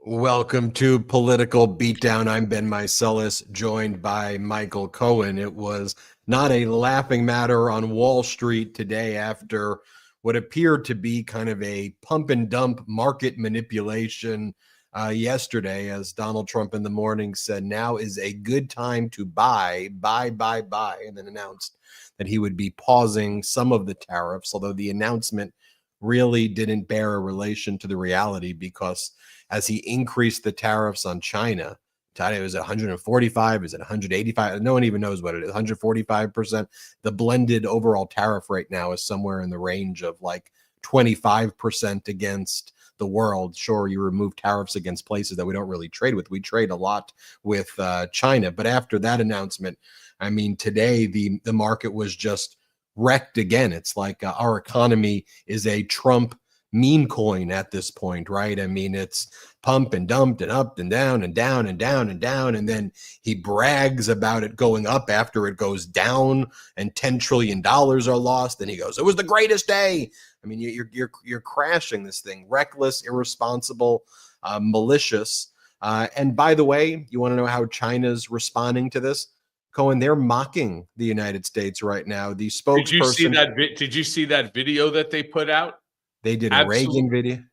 Welcome to Political Beatdown. I'm Ben Meiselas, joined by Michael Cohen. It was not a laughing matter on Wall Street today after what appeared to be kind of a pump and dump market manipulation yesterday, as Donald Trump in the morning said, now is a good time to buy, and then announced that he would be pausing some of the tariffs, although the announcement really didn't bear a relation to the reality, because as he increased the tariffs on China, it was 145, is it 185? No one even knows what it is, 145%. The blended overall tariff rate now is somewhere in the range of like 25% against the world. Sure, you remove tariffs against places that we don't really trade with. We trade a lot with China. But after that announcement, I mean, today the market was just wrecked again. It's like our economy is a Trump meme coin at this point, right? I mean, it's pump and dumped and up and down and down and down and down. And then he brags about it going up after it goes down and $10 trillion are lost. And he goes, it was the greatest day. I mean, you're crashing this thing, reckless, irresponsible, malicious. And by the way, you want to know how China's responding to this? Cohen, they're mocking the United States right now. The spokesperson. Did you see that video that they put out? They did a Reagan video.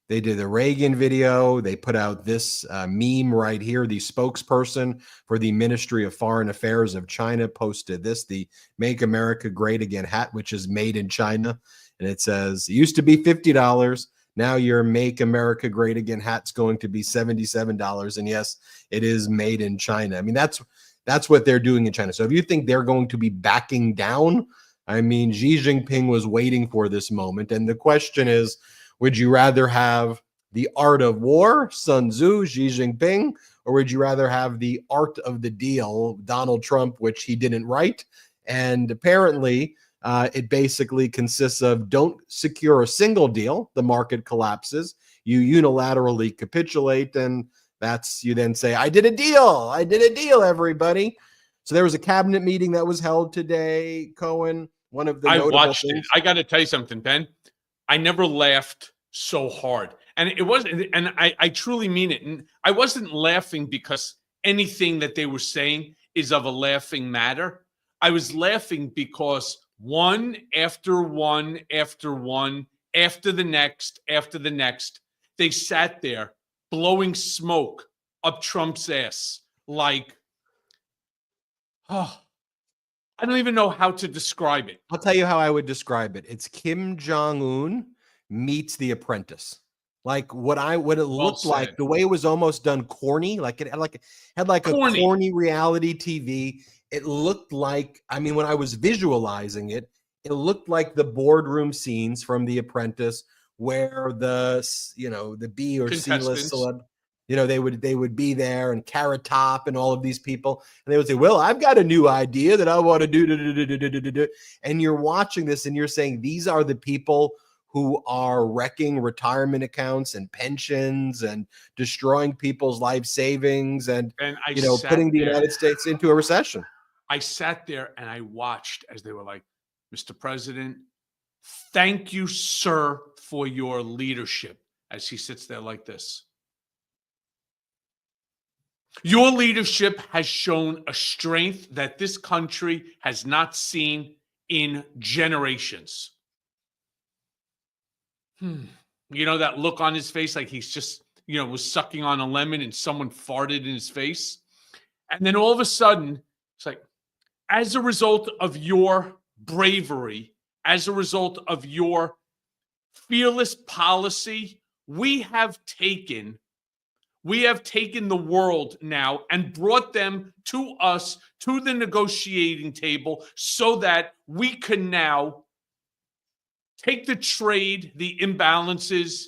They did a Reagan video. They put out this meme right here. The spokesperson for the Ministry of Foreign Affairs of China posted this, the Make America Great Again hat, which is made in China. And it says, it used to be $50. Now your Make America Great Again hat's going to be $77. And yes, it is made in China. I mean, that's what they're doing in China. So if you think they're going to be backing down, I mean, Xi Jinping was waiting for this moment. And the question is, would you rather have the art of war, Sun Tzu, Xi Jinping, or would you rather have the art of the deal, Donald Trump, which he didn't write? And apparently, it basically consists of don't secure a single deal, the market collapses, you unilaterally capitulate, and you then say, I did a deal, everybody. So there was a cabinet meeting that was held today, Cohen. One of the I notable watched things. it. I got to tell you something, Ben. I never laughed so hard. And it wasn't, and I truly mean it. And I wasn't laughing because anything that they were saying is of a laughing matter. I was laughing because one after one after one, after the next, they sat there blowing smoke up Trump's ass like, oh, I don't even know how to describe it. I'll tell you how I would describe it. It's Kim Jong-un meets The Apprentice. Like what it looked like, the way it was almost done corny, like it had like a corny reality TV. It looked like, I mean, when I was visualizing it, it looked like the boardroom scenes from The Apprentice where the B or C list celeb, they would be there, and Carrot Top and all of these people, and they would say, well, I've got a new idea that I want to do. And you're watching this and you're saying, these are the people who are wrecking retirement accounts and pensions and destroying people's life savings and putting the United States into a recession. I sat there and I watched as they were like, Mr. President, thank you, sir, for your leadership, as he sits there like this. Your leadership has shown a strength that this country has not seen in generations. You know, that look on his face, like he's just, was sucking on a lemon and someone farted in his face. And then all of a sudden, it's like, as a result of your bravery, as a result of your fearless policy, we have taken the world now and brought them to us, to the negotiating table, so that we can now take the trade, the imbalances,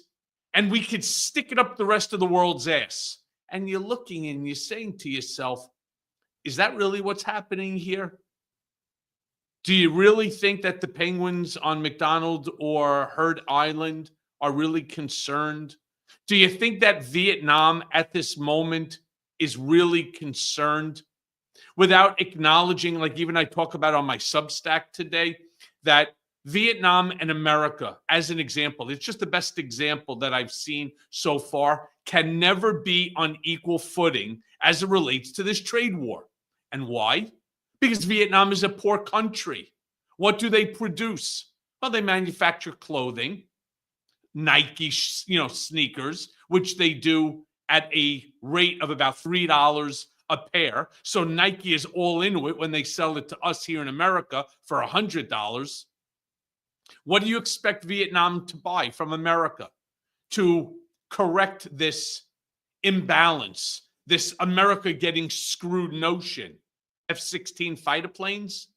and we could stick it up the rest of the world's ass. And you're looking and you're saying to yourself, is that really what's happening here? Do you really think that the penguins on McDonald or Herd Island are really concerned? Do you think that Vietnam at this moment is really concerned? Without acknowledging, like even I talk about on my Substack today, that Vietnam and America, as an example, it's just the best example that I've seen so far, can never be on equal footing as it relates to this trade war. And why? Because Vietnam is a poor country. What do they produce? Well, they manufacture clothing, Nike, sneakers, which they do at a rate of about $3 a pair. So Nike is all into it when they sell it to us here in America for $100. What do you expect Vietnam to buy from America to correct this imbalance, this America getting screwed notion? F-16 fighter planes,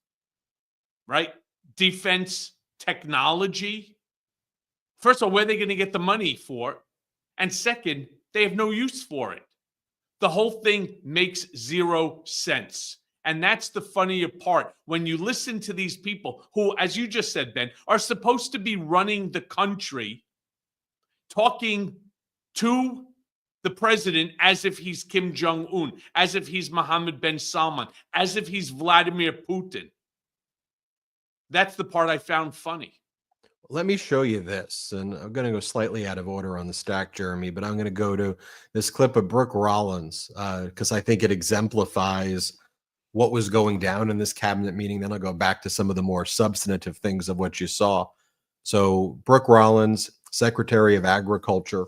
right? Defense technology. First of all, where are they going to get the money for? And second, they have no use for it. The whole thing makes zero sense. And that's the funnier part. When you listen to these people who, as you just said, Ben, are supposed to be running the country, talking to the president as if he's Kim Jong-un, as if he's Mohammed bin Salman, as if he's Vladimir Putin. That's the part I found funny. Let me show you this, and I'm going to go slightly out of order on the stack, Jeremy, but I'm going to go to this clip of Brooke Rollins because I think it exemplifies what was going down in this cabinet meeting. Then I'll go back to some of the more substantive things of what you saw. So Brooke Rollins, Secretary of Agriculture,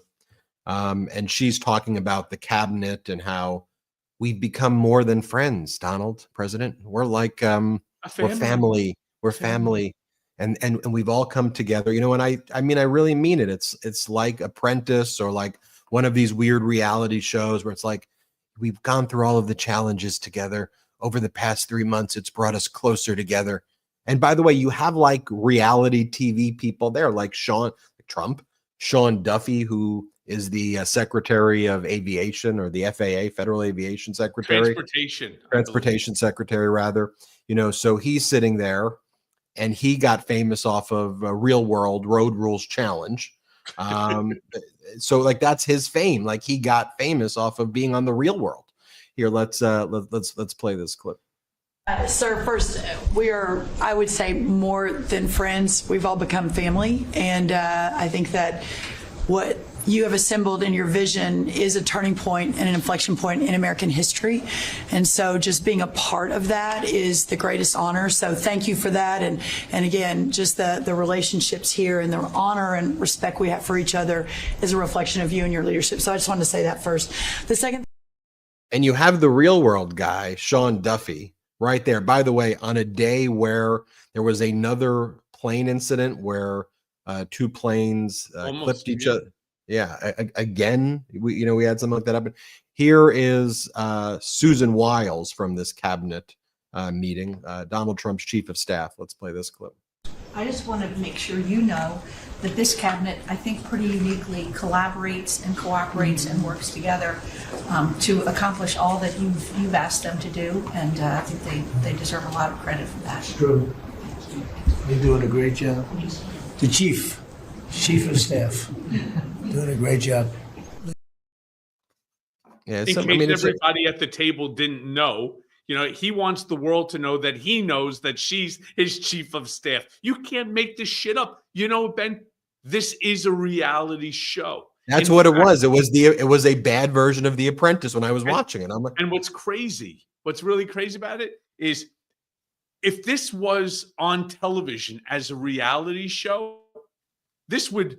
and she's talking about the cabinet and how we've become more than friends, Donald, President. We're like, we're family. We're family. And we've all come together, and I mean, I really mean it. It's like Apprentice or like one of these weird reality shows where it's like, we've gone through all of the challenges together over the past 3 months. It's brought us closer together. And by the way, you have like reality TV people there, like Sean Duffy, who is the Secretary of Aviation, or the FAA, Federal Aviation Secretary. Transportation Secretary, rather. So he's sitting there. And he got famous off of a Real World Road Rules Challenge. So like that's his fame. Like he got famous off of being on the Real World. Here, let's play this clip. Sir, first, we are, I would say, more than friends. We've all become family. And I think that what you have assembled in your vision is a turning point and an inflection point in American history. And so just being a part of that is the greatest honor. So thank you for that. And again, just the relationships here and the honor and respect we have for each other is a reflection of you and your leadership. So I just wanted to say that first. The second. And you have the Real World guy, Sean Duffy, right there. By the way, on a day where there was another plane incident where two planes clipped each other. Yeah, again, we had something like that happen. Here is Susan Wiles from this cabinet meeting, Donald Trump's chief of staff. Let's play this clip. I just want to make sure you know that this cabinet, I think, pretty uniquely collaborates and cooperates and works together to accomplish all that you've asked them to do, and I think they deserve a lot of credit for that. It's true. You're doing a great job. The chief of staff, doing a great job. Yeah, in case everybody at the table didn't know, he wants the world to know that he knows that she's his chief of staff. You can't make this shit up. Ben, this is a reality show. That's what it was. It was a bad version of The Apprentice when I was watching it. I'm like, and what's really crazy about it is, if this was on television as a reality show, this would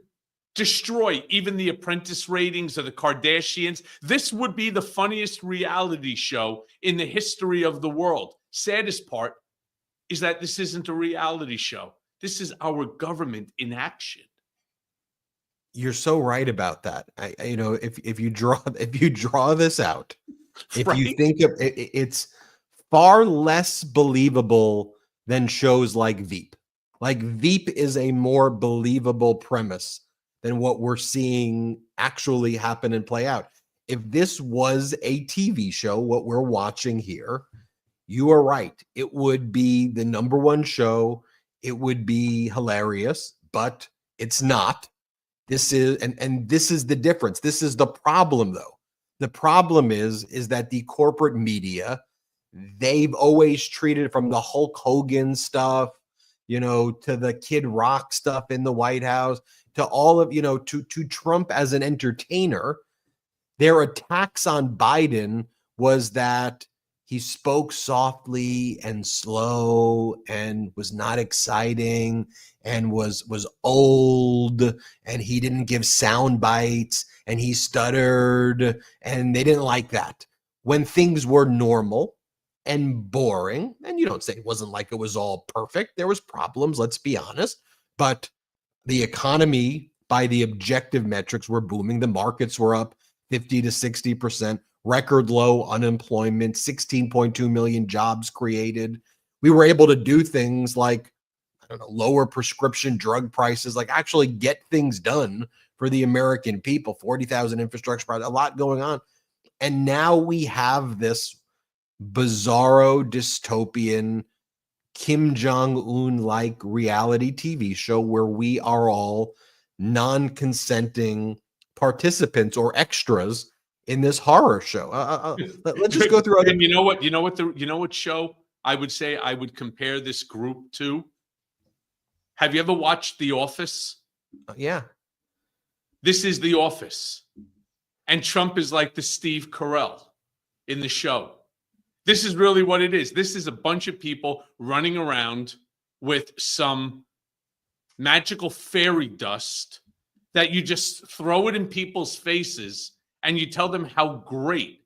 destroy even the Apprentice ratings of the Kardashians. This would be the funniest reality show in the history of the world. Saddest part is that this isn't a reality show. This is our government in action. You're so right about that. If you draw this out, if right? You think of it, it's far less believable than shows like Veep. Like Veep is a more believable premise than what we're seeing actually happen and play out. If this was a TV show, what we're watching here, you are right. It would be the #1 show. It would be hilarious, but it's not. This is, and this is the difference. This is the problem, though. The problem is that the corporate media, they've always treated, from the Hulk Hogan stuff to the Kid Rock stuff in the White House, to all of, to Trump as an entertainer, their attacks on Biden was that he spoke softly and slow and was not exciting and was old, and he didn't give sound bites and he stuttered, and they didn't like that. When things were normal and boring, and you don't say it wasn't like it was all perfect. There was problems, let's be honest, but the economy by the objective metrics were booming. The markets were up 50 to 60%, record low unemployment, 16.2 million jobs created. We were able to do things like, I don't know, lower prescription drug prices, like actually get things done for the American people, 40,000 infrastructure projects, a lot going on. And now we have this bizarro dystopian Kim Jong-un like reality TV show where we are all non-consenting participants or extras in this horror show. Let's just go through other. And you know what show I would say I would compare this group to? Have you ever watched The Office? Yeah. This is The Office. And Trump is like the Steve Carell in the show. This is really what it is. This is a bunch of people running around with some magical fairy dust that you just throw it in people's faces and you tell them how great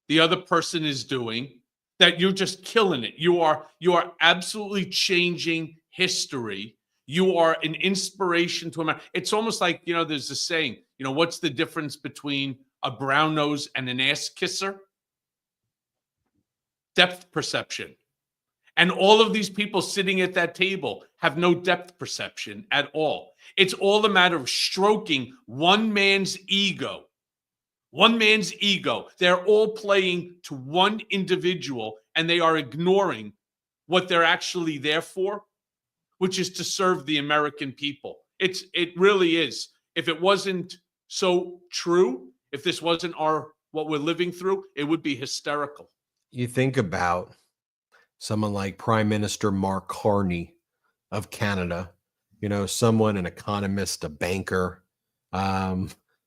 the other person is doing, that you're just killing it. You are absolutely changing history. You are an inspiration to America. It's almost like, there's a saying, what's the difference between a brown nose and an ass kisser? Depth perception. And all of these people sitting at that table have no depth perception at all. It's all a matter of stroking one man's ego. One man's ego. They're all playing to one individual, and they are ignoring what they're actually there for, which is to serve the American people. It really is. If it wasn't so true, if this wasn't what we're living through, it would be hysterical. You think about someone like Prime Minister Mark Carney of Canada, an economist, a banker,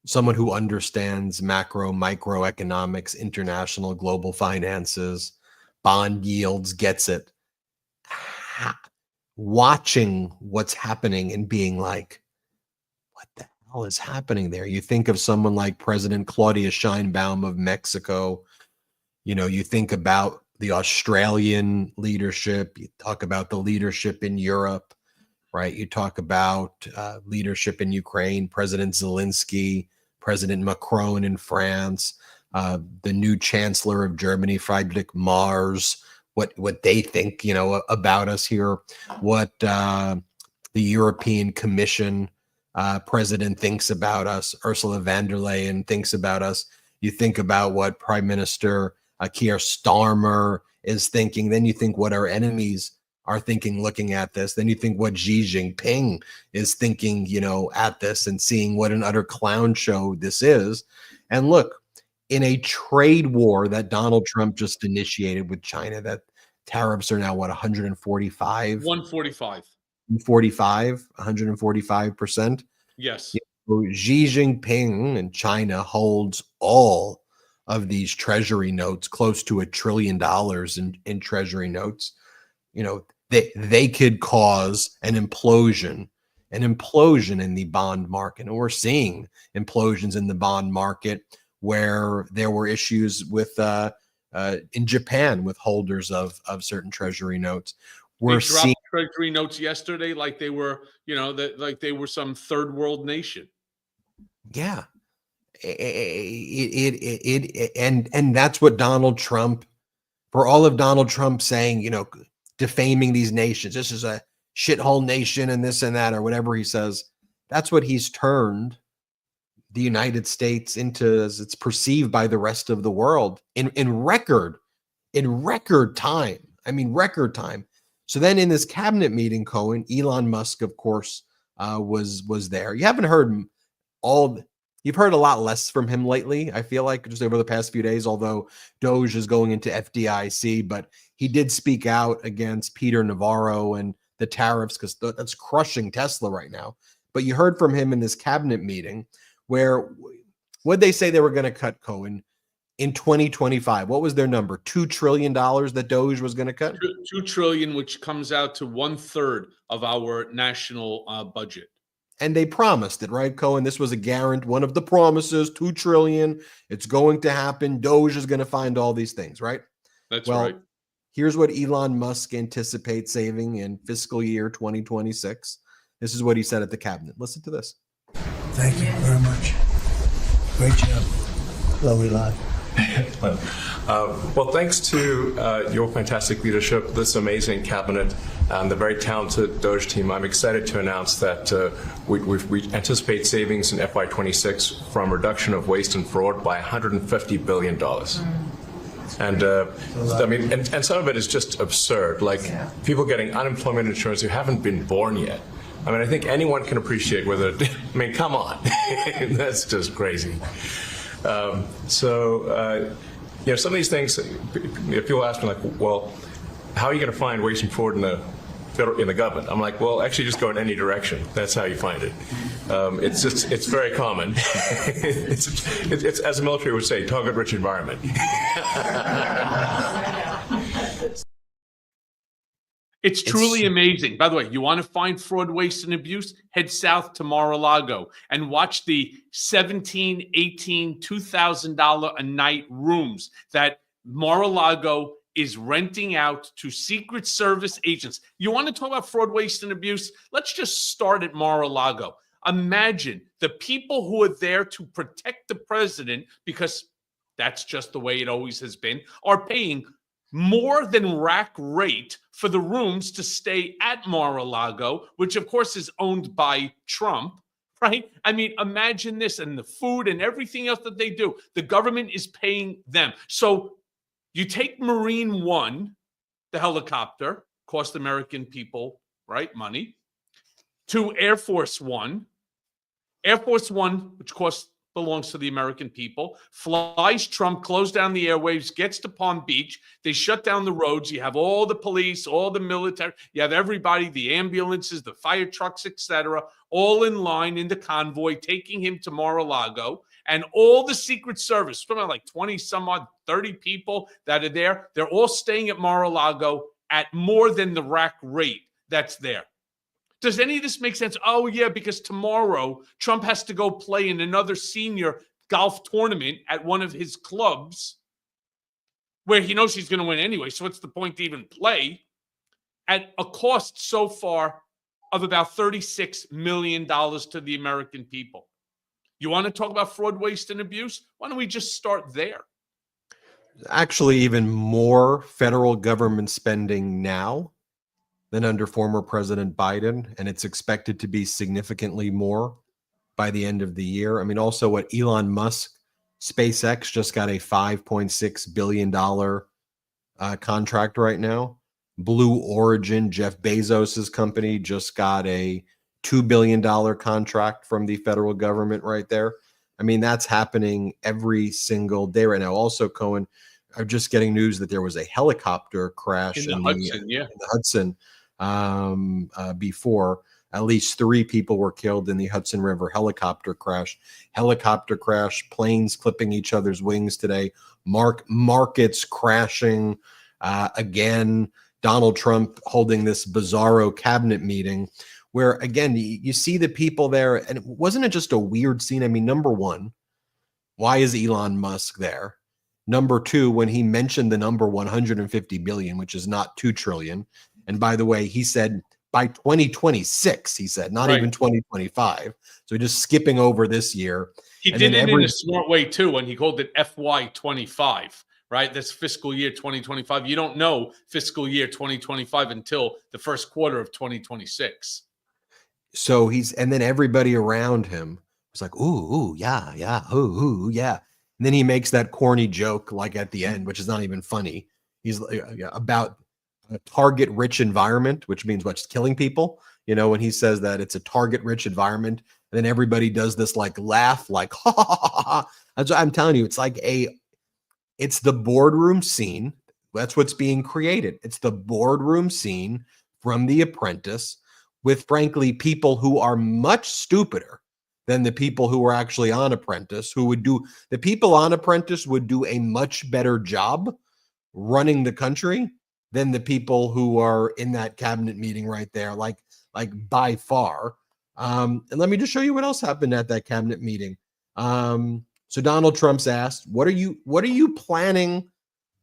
someone who understands macro, microeconomics, international, global finances, bond yields, gets it. Watching what's happening and being like, what the hell is happening there? You think of someone like President Claudia Sheinbaum of Mexico. You think about the Australian leadership. You talk about the leadership in Europe, right? You talk about leadership in Ukraine, President Zelensky, President Macron in France, the new Chancellor of Germany, Friedrich Merz, what they think, about us here, what the European Commission president thinks about us, Ursula von der Leyen thinks about us. You think about what Prime Minister Keir Starmer is thinking. Then you think what our enemies are thinking looking at this. Then you think what Xi Jinping is thinking, at this, and seeing what an utter clown show this is. And look, in a trade war that Donald Trump just initiated with China, that tariffs are now 145? 145. 145%. Yes. Xi Jinping and China holds all of these treasury notes, close to $1 trillion in treasury notes. They could cause an implosion in the bond market. And we're seeing implosions in the bond market where there were issues with in Japan with holders of certain treasury notes. They dropped treasury notes yesterday like they were, like they were some third world nation. Yeah. And that's what Donald Trump, for all of Donald Trump saying, defaming these nations, this is a shithole nation and this and that, or whatever he says, that's what he's turned the United States into, as it's perceived by the rest of the world in record time. I mean, record time. So then in this cabinet meeting, Cohen, Elon Musk, of course, was there. You haven't heard you've heard a lot less from him lately, I feel like, just over the past few days, although DOGE is going into FDIC, but he did speak out against Peter Navarro and the tariffs because that's crushing Tesla right now. But you heard from him in this cabinet meeting where what they say they were going to cut, Cohen, in 2025. What was their number? $2 trillion that DOGE was going to cut? 2 trillion, which comes out to 1/3 of our national budget. And they promised it, right, Cohen? This was a guarantee, one of the promises, $2 trillion. It's going to happen. DOGE is going to find all these things, right? That's well, right. Here's what Elon Musk anticipates saving in fiscal year 2026. This is what he said at the cabinet. Listen to this. Thank you very much. Great job. Hello, Elon. Well, thanks to your fantastic leadership, this amazing cabinet, and the very talented DOGE team, I'm excited to announce that we anticipate savings in FY26 from reduction of waste and fraud by $150 billion. And I mean, and some of it is just absurd, like people getting unemployment insurance who haven't been born yet. I mean, I think anyone can appreciate whether, I mean, come on, that's just crazy. You know, some of these things, if people ask me, like, well, how are you going to find waste and fraud in the government? I'm like, well, actually, just go in any direction. That's how you find it. It's very common. it's as the military would say, target-rich environment. It's truly amazing. By the way, you want to find fraud, waste, and abuse? Head south to Mar-a-Lago and watch the $1,700, $1,800, $2,000 a night rooms that Mar-a-Lago is renting out to Secret Service agents. You want to talk about fraud, waste, and abuse? Let's just start at Mar-a-Lago. Imagine the people who are there to protect the president, because that's just the way it always has been, are paying more than rack rate for the rooms to stay at Mar-a-Lago, which of course is owned by Trump, right? I mean, imagine this, and the food and everything else that they do. The government is paying them. So you take Marine One, the helicopter, cost American people, right, money, to Air Force One. Air Force One, which belongs to the American people, flies Trump, close down the airwaves, gets to Palm Beach. They shut down the roads. You have all the police, all the military. You have everybody, the ambulances, the fire trucks, etc., all in line in the convoy, taking him to Mar-a-Lago. And all the Secret Service, something like 20 some odd, 30 people that are there, they're all staying at Mar-a-Lago at more than the rack rate that's there. Does any of this make sense? Oh, yeah, because tomorrow Trump has to go play in another senior golf tournament at one of his clubs where he knows he's going to win anyway. So what's the point to even play? At a cost so far of about $36 million to the American people. You want to talk about fraud, waste, and abuse? Why don't we just start there? Actually, even more federal government spending now than under former President Biden, and it's expected to be significantly more by the end of the year. I mean, also what Elon Musk, SpaceX just got a $5.6 billion contract right now. Blue Origin, Jeff Bezos's company, just got a $2 billion contract from the federal government right there. I mean, that's happening every single day right now. Also, Cohen, I'm just getting news that there was a helicopter crash in the Hudson. Before at least 3 people were killed in the Hudson River helicopter crash, planes clipping each other's wings today, markets crashing again, Donald Trump holding this bizarro cabinet meeting where, again, you see the people there, and wasn't it just a weird scene? I mean, number one, why is Elon Musk there? Number two, when he mentioned the number 150 billion, which is not 2 trillion. And by the way, he said by 2026, he said, not even 2025. So just skipping over this year. He did it in a smart way, too, when he called it FY25, right? That's fiscal year 2025. You don't know fiscal year 2025 until the first quarter of 2026. So and then everybody around him was like, ooh, yeah, ooh, yeah. And then he makes that corny joke like at the end, which is not even funny. He's about a target-rich environment, which means what? Just killing people. You know, when he says that it's a target-rich environment, and then everybody does this like laugh, like ha ha ha ha. That's what I'm telling you. It's like it's the boardroom scene. That's what's being created. It's the boardroom scene from The Apprentice with, frankly, people who are much stupider than the people who were actually on Apprentice, the people on Apprentice would do a much better job running the country than the people who are in that cabinet meeting right there, like by far. And let me just show you what else happened at that cabinet meeting. So Donald Trump's asked, what are you planning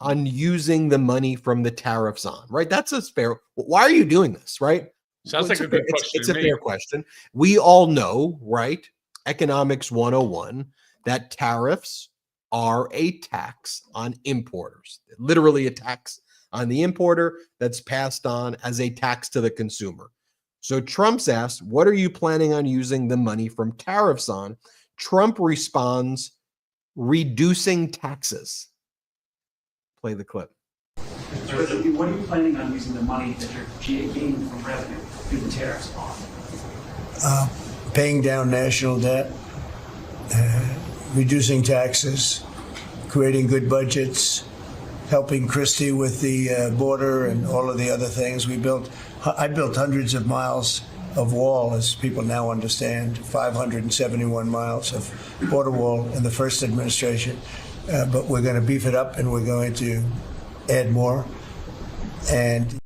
on using the money from the tariffs on? Right? That's a fair. Why are you doing this? Right? Sounds like a good question. It's a fair question. We all know, right? Economics 101, that tariffs are a tax on importers, literally a tax on the importer that's passed on as a tax to the consumer. So Trump's asked, what are you planning on using the money from tariffs on? Trump responds, reducing taxes. Play the clip. Mr. President, what are you planning on using the money that you're gaining from revenue through the tariffs on? Paying down national debt, reducing taxes, creating good budgets, helping Christie with the border and all of the other things. I built hundreds of miles of wall, as people now understand, 571 miles of border wall in the first administration. But we're going to beef it up and we're going to add more. And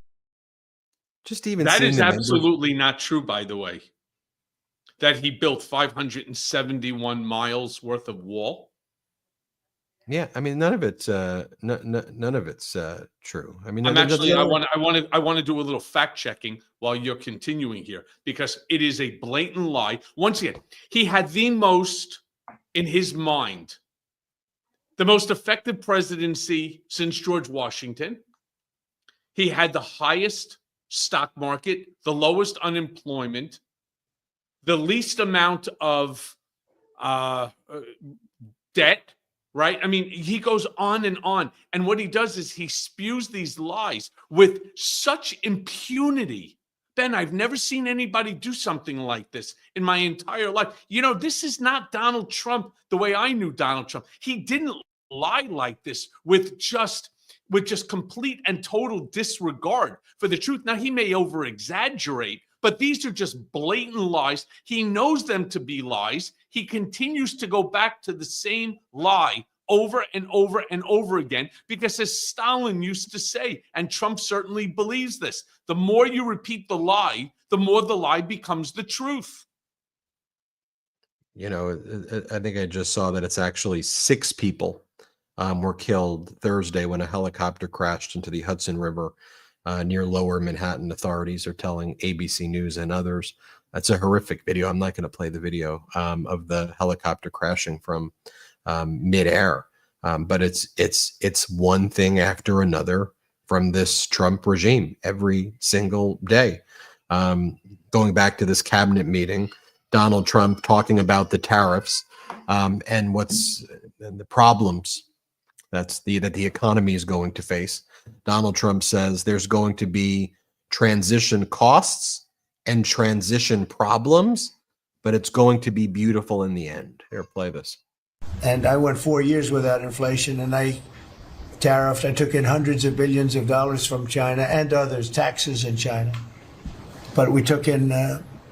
just even that is absolutely not true, by the way, that he built 571 miles worth of wall. Yeah, I mean, none of it's none of it's true. I mean, I want to do a little fact checking while you're continuing here, because it is a blatant lie. Once again, he had the most in his mind, the most effective presidency since George Washington. He had the highest stock market, the lowest unemployment, the least amount of debt, right? I mean, he goes on. And what he does is he spews these lies with such impunity. Ben, I've never seen anybody do something like this in my entire life. You know, this is not Donald Trump the way I knew Donald Trump. He didn't lie like this with just complete and total disregard for the truth. Now, he may over exaggerate, but these are just blatant lies. He knows them to be lies. He continues to go back to the same lie over and over and over again, because as Stalin used to say, and Trump certainly believes this, the more you repeat the lie, the more the lie becomes the truth. You know, I think I just saw that it's actually 6 people were killed Thursday when a helicopter crashed into the Hudson River near Lower Manhattan. Authorities are telling ABC News and others. That's a horrific video. I'm not going to play the video of the helicopter crashing from midair, but it's one thing after another from this Trump regime every single day. Going back to this cabinet meeting, Donald Trump talking about the tariffs and the problems that the economy is going to face. Donald Trump says there's going to be transition costs and transition problems, but it's going to be beautiful in the end. Here, play this. And I went 4 years without inflation, and I took in hundreds of billions of dollars from China and others, taxes in China. But we took in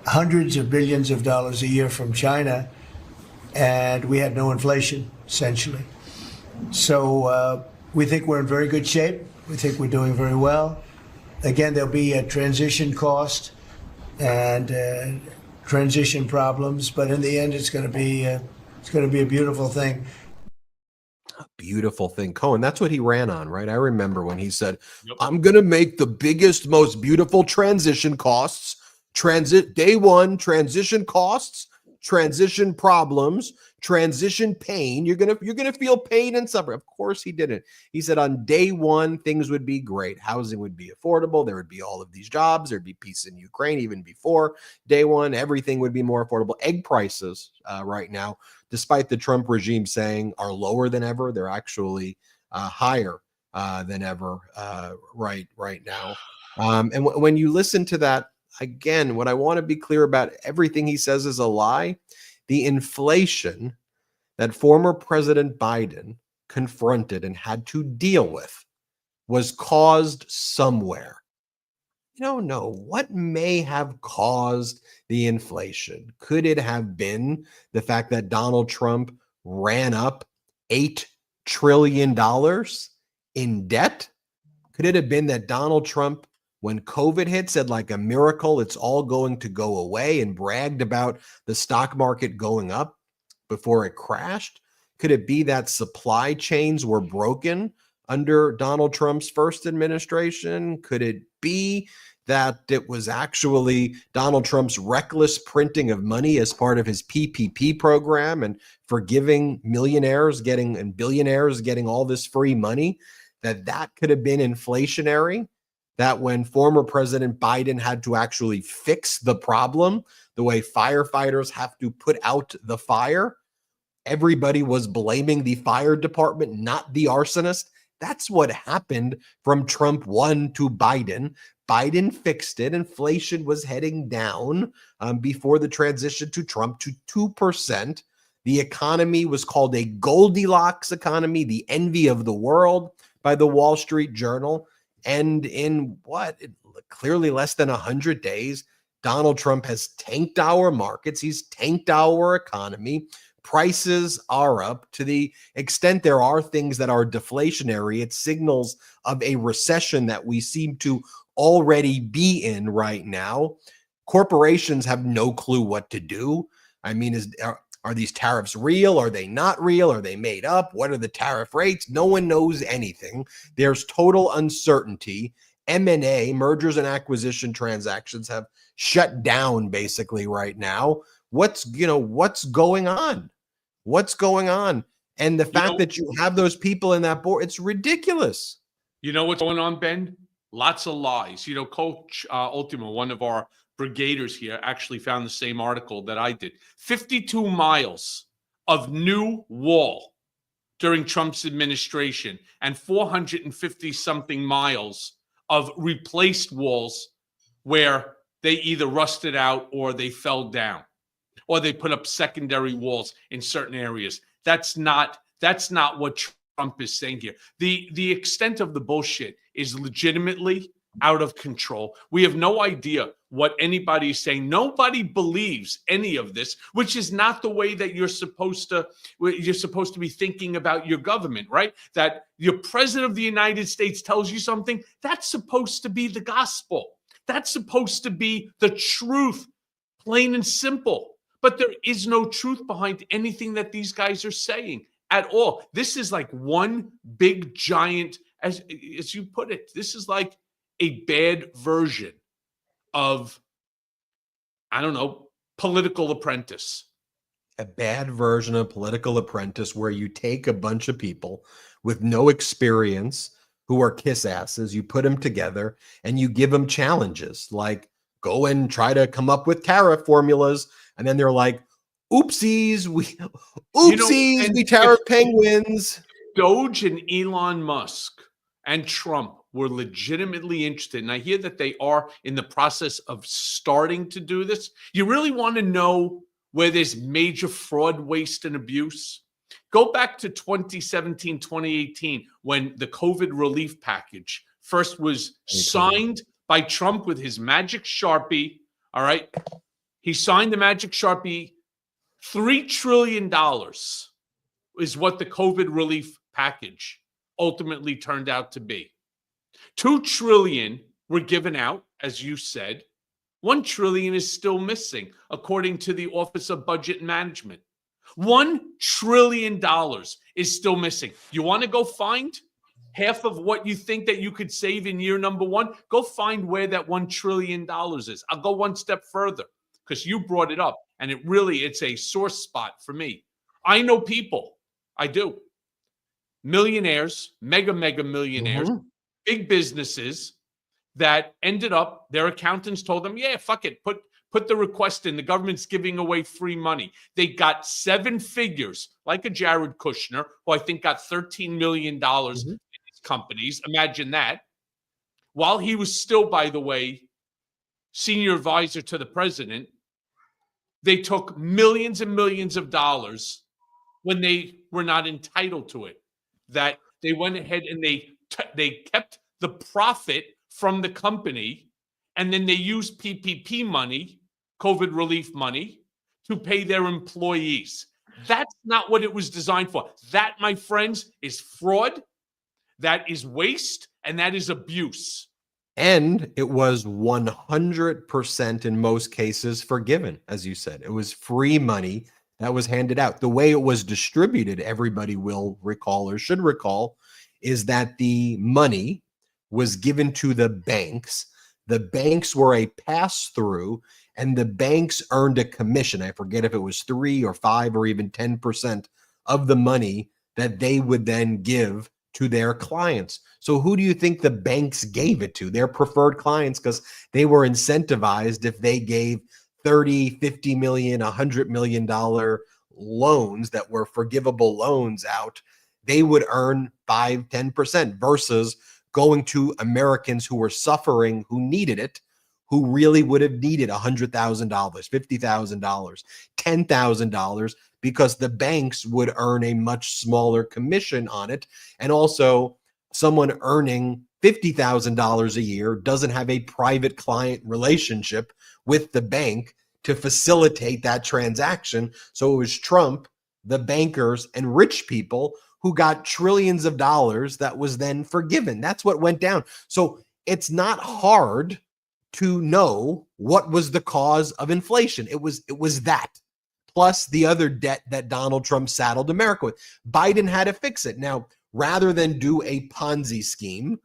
hundreds of billions of dollars a year from China, and we had no inflation, essentially. So we think we're in very good shape. We think we're doing very well. Again, there'll be a transition cost and transition problems, but in the end, it's going to be a beautiful thing. A beautiful thing, Cohen. That's what he ran on, right? I remember when he said, "Yep. I'm going to make the biggest, most beautiful transition costs. Day one, transition costs, transition problems, transition pain. You're gonna feel pain and suffering." Of course he didn't. He said on day one things would be great. Housing would be affordable. There would be all of these jobs. There'd be peace in Ukraine. Even before day one, everything would be more affordable. Egg prices right now, despite the Trump regime saying are lower than ever, they're actually higher than ever right now. And when you listen to that, again, what I want to be clear about, everything he says is a lie. The inflation that former President Biden confronted and had to deal with was caused somewhere. I don't know what may have caused the inflation. Could it have been the fact that Donald Trump ran up $8 trillion in debt? Could it have been that Donald Trump, when COVID hit, said like a miracle, it's all going to go away, and bragged about the stock market going up before it crashed? Could it be that supply chains were broken under Donald Trump's first administration? Could it be that it was actually Donald Trump's reckless printing of money as part of his PPP program and forgiving millionaires getting and billionaires getting all this free money, that could have been inflationary? That when former President Biden had to actually fix the problem, the way firefighters have to put out the fire, everybody was blaming the fire department, not the arsonist. That's what happened from Trump 1 to Biden. Biden fixed it. Inflation was heading down before the transition to Trump to 2%. The economy was called a Goldilocks economy, the envy of the world by the Wall Street Journal. And in clearly less than 100 days, Donald Trump has tanked our markets. He's tanked our economy. Prices are up. To the extent there are things that are deflationary, it's signals of a recession that we seem to already be in right now. Corporations have no clue what to do. I mean, are these tariffs real? Are they not real? Are they made up? What are the tariff rates? No one knows anything. There's total uncertainty. M&A, mergers and acquisition transactions, have shut down basically right now. What's going on? What's going on? And the fact that you have those people in that board, it's ridiculous. You know what's going on, Ben? Lots of lies. Coach Ultima, one of our brigaders here, actually found the same article that I did. 52 miles of new wall during Trump's administration and 450 something miles of replaced walls where they either rusted out or they fell down, or they put up secondary walls in certain areas. That's not what Trump is saying here. The extent of the bullshit is legitimately out of control. We have no idea what anybody is saying. Nobody believes any of this, which is not the way that you're supposed to be thinking about your government, right? That your president of the United States tells you something, that's supposed to be the gospel. That's supposed to be the truth, plain and simple. But there is no truth behind anything that these guys are saying at all. This is like one big giant, as you put it, this is like a bad version of, I don't know, Political Apprentice. A bad version of Political Apprentice, where you take a bunch of people with no experience who are kiss asses, you put them together and you give them challenges like go and try to come up with tariff formulas. And then they're like, oopsies, we tariff penguins. DOGE and Elon Musk and Trump were legitimately interested, and I hear that they are in the process of starting to do this. You really want to know where there's major fraud, waste, and abuse? Go back to 2017, 2018, when the COVID relief package first was signed by Trump with his magic Sharpie. All right. He signed the magic Sharpie. $3 trillion is what the COVID relief package ultimately turned out to be. $2 trillion were given out, as you said. $1 trillion is still missing, according to the Office of Budget Management. $1 trillion is still missing. You want to go find half of what you think that you could save in year number one? Go find where that $1 trillion is. I'll go one step further because you brought it up, and it's a sore spot for me. I know people, I do, millionaires, mega millionaires, big businesses that ended up, their accountants told them, yeah, fuck it, put the request in. The government's giving away free money. They got 7 figures, like a Jared Kushner, who I think got $13 million in his companies. Imagine that. While he was still, by the way, senior advisor to the president, they took millions and millions of dollars when they were not entitled to it. That they went ahead and they kept the profit from the company, and then they use PPP money, COVID relief money, to pay their employees. That's not what it was designed for. That, my friends, is fraud, that is waste, and that is abuse. And it was 100% in most cases forgiven, as you said. It was free money that was handed out. The way it was distributed, everybody will recall or should recall, is that the money was given to the banks. The banks were a pass-through, and the banks earned a commission. I forget if it was 3 or 5 or even 10% of the money that they would then give to their clients. So who do you think the banks gave it to? Their preferred clients, because they were incentivized if they gave 30, 50 million, $100 million loans that were forgivable loans out, they would earn 5, 10% versus going to Americans who were suffering, who needed it, who really would have needed $100,000, $50,000, $10,000, because the banks would earn a much smaller commission on it. And also, someone earning $50,000 a year doesn't have a private client relationship with the bank to facilitate that transaction. So it was Trump, the bankers, and rich people who got trillions of dollars that was then forgiven. That's what went down. So it's not hard to know what was the cause of inflation. It was that, plus the other debt that Donald Trump saddled America with. Biden had to fix it. Now, rather than do a Ponzi scheme,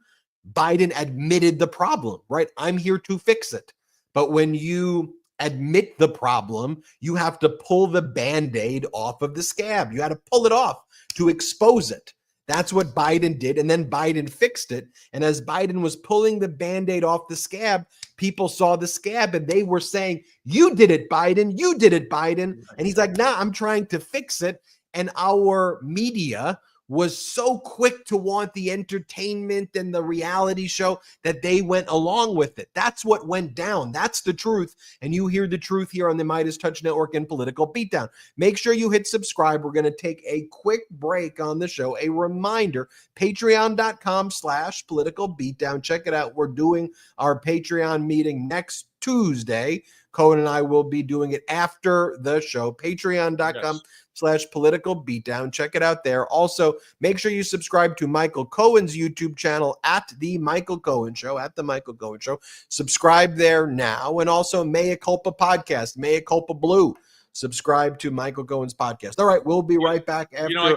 Biden admitted the problem, right? I'm here to fix it. But when you admit the problem, you have to pull the Band-Aid off of the scab. You had to pull it off to expose it. That's what Biden did. And then Biden fixed it. And as Biden was pulling the Band-Aid off the scab, people saw the scab and they were saying, "You did it, Biden. You did it, Biden." And he's like, "Nah, I'm trying to fix it." And our media was so quick to want the entertainment and the reality show that they went along with it. That's what went down. That's the truth. And you hear the truth here on the Midas Touch Network and Political Beatdown. Make sure you hit subscribe. We're going to take a quick break on the show. A reminder, patreon.com/Political Beatdown. Check it out. We're doing our Patreon meeting next Tuesday. Cohen and I will be doing it after the show. Patreon.com/Political Beatdown. Check it out there. Also, make sure you subscribe to Michael Cohen's YouTube channel at The Michael Cohen Show, at The Michael Cohen Show. Subscribe there now. And also, Mea Culpa Podcast, Mea Culpa Blue. Subscribe to Michael Cohen's podcast. All right, we'll be right back after. You know, I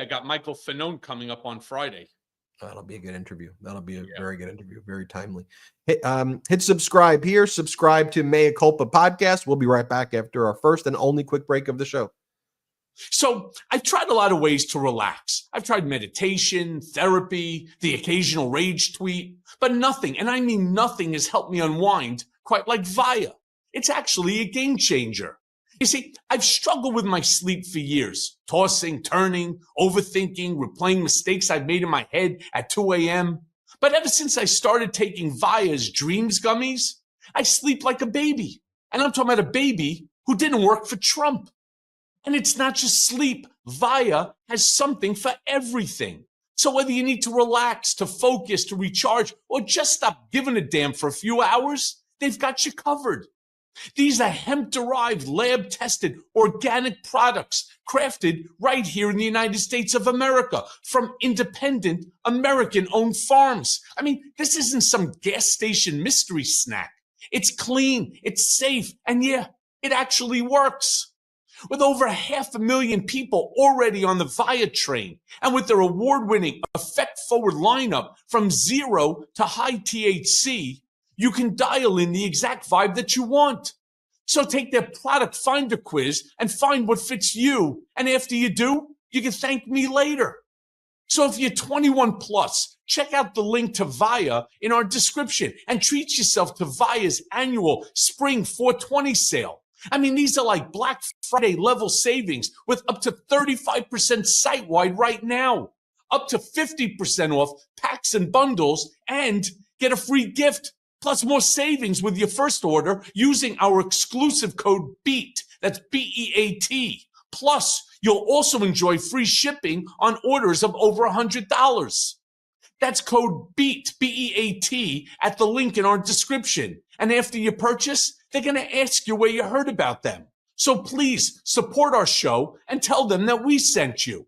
got Michael Fanone coming up on Friday. That'll be a good interview. That'll be a very good interview. Very timely. Hit subscribe here. Subscribe to Mea Culpa Podcast. We'll be right back after our first and only quick break of the show. So I've tried a lot of ways to relax. I've tried meditation, therapy, the occasional rage tweet, but nothing, and I mean nothing, has helped me unwind quite like Via. It's actually a game changer. You see, I've struggled with my sleep for years, tossing, turning, overthinking, replaying mistakes I've made in my head at 2 a.m. But ever since I started taking Via's Dreams gummies, I sleep like a baby. And I'm talking about a baby who didn't work for Trump. And it's not just sleep. Via has something for everything. So whether you need to relax, to focus, to recharge, or just stop giving a damn for a few hours, they've got you covered. These are hemp-derived, lab-tested, organic products crafted right here in the United States of America from independent, American-owned farms. I mean, this isn't some gas station mystery snack. It's clean, it's safe, and yeah, it actually works. With over 500,000 people already on the Via train, and with their award-winning, effect-forward lineup from zero to high THC, you can dial in the exact vibe that you want. So take their product finder quiz and find what fits you. And after you do, you can thank me later. So if you're 21 plus, check out the link to Via in our description and treat yourself to Via's annual Spring 420 sale. I mean, these are like Black Friday level savings with up to 35% site-wide right now, up to 50% off packs and bundles, and get a free gift. Plus more savings with your first order using our exclusive code BEAT. That's BEAT. Plus, you'll also enjoy free shipping on orders of over $100. That's code BEAT, B-E-A-T, at the link in our description. And after you purchase, they're going to ask you where you heard about them. So please support our show and tell them that we sent you.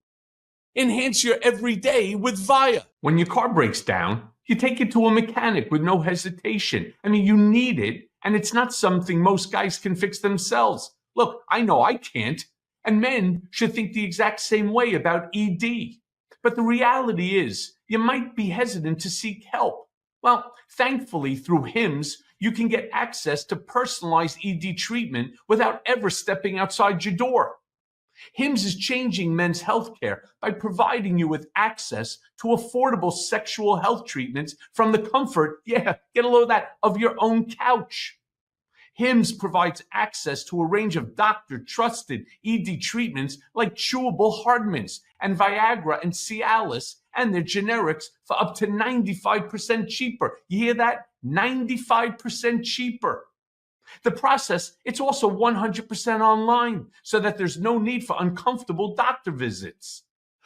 Enhance your everyday with Via. When your car breaks down, you take it to a mechanic with no hesitation. I mean, you need it, and it's not something most guys can fix themselves. Look, I know I can't, and men should think the exact same way about ED. But the reality is, you might be hesitant to seek help. Well, thankfully, through HIMS, you can get access to personalized ED treatment without ever stepping outside your door. HIMS is changing men's healthcare by providing you with access to affordable sexual health treatments from the comfort, get a load of that, of your own couch. HIMS provides access to a range of doctor-trusted ED treatments like chewable Hardmints and Viagra and Cialis and their generics for up to 95% cheaper. You hear that? 95% cheaper. The process, it's also 100% online, so that there's no need for uncomfortable doctor visits.